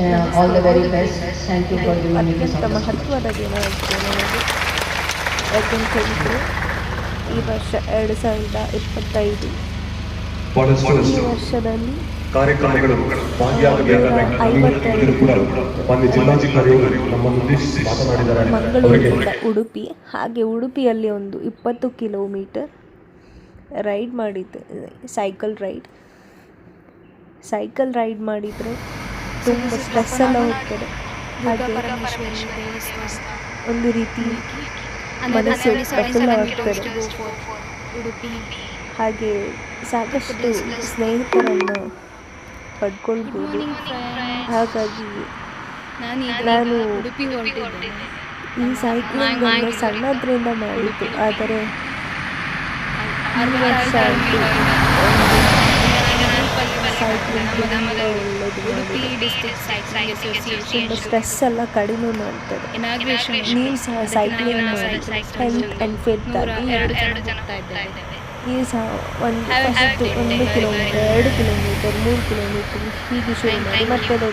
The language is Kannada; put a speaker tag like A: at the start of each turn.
A: All the very best. Thank you for giving me this
B: ಅತ್ಯಂತ
A: opportunity.
B: ಮಹತ್ವದ ದಿನ ಆಯಿತು ನನಗೆ. ಯಾಕೆಂತ ಹೇಳಿದರೆ ಈ ವರ್ಷ 2025 ಈ ವರ್ಷದಲ್ಲಿ
C: ಕಾರ್ಯಕ್ರಮಗಳು ಭಾಗಿಯಾಗಬೇಕಾದ ಕೂಡ ಮಾನ್ಯ ಜಿಲ್ಲಾಧಿಕಾರಿಗಳು ನಮ್ಮನ್ನು ಉದ್ದೇಶಿಸಿ ಮಾತನಾಡಿದ್ದಾರೆ.
B: ಮಂಗಳೂರಿನಿಂದ ಉಡುಪಿ, ಹಾಗೆ ಉಡುಪಿಯಲ್ಲಿ ಒಂದು 20 ಕಿಲೋಮೀಟರ್ ರೈಡ್ ಮಾಡಿದ್ದೆ, ಸೈಕಲ್ ರೈಡ್ ಮಾಡಿದರೆ ತುಂಬ ಸ್ಟ್ರೆಸ್ ಎಲ್ಲ ಹೋಗ್ತದೆ. ಹಾಗೆ ಒಂದು ರೀತಿ ಮನಸ್ಸು ಪ್ರಫುಲ್ಲವಾಗ್ತದೆ. ಹಾಗೆ ಸಾಕಷ್ಟು ಸ್ನೇಹಿತರನ್ನು ಪಡ್ಕೊಳ್ಬೋದು. ಹಾಗಾಗಿ ನಾನು ಈ ಸೈಕ್ಲಿಂಗನ್ನು ಸಣ್ಣದ್ರಿಂದ ಮಾಡಿದ್ದು, ಆದರೆ ಈ ವರ್ಷ ಅಂತೂ ಸೈಕ್ಲಿಂಗ್ ತುಂಬ ಸ್ಟ್ರೆಸ್ ಎಲ್ಲ ಕಡಿಮೆ ಮಾಡ್ತದೆ. ನೀವು ಸಹ ಸೈಕ್ಲಿಂಗ್ ಮಾಡಿ ಹೆಲ್ತ್ ಆ್ಯಂಡ್ ಫಿಟ್ ಆಗಿ ನೀವು ಸಹ ಒಂದು ಕಿಲೋಮೀಟರ್, 2 ಕಿಲೋಮೀಟರ್, 3 ಕಿಲೋಮೀಟರ್ ಹೀಗೆ ಶುರು ಮಾಡಿ ಮತ್ತೆ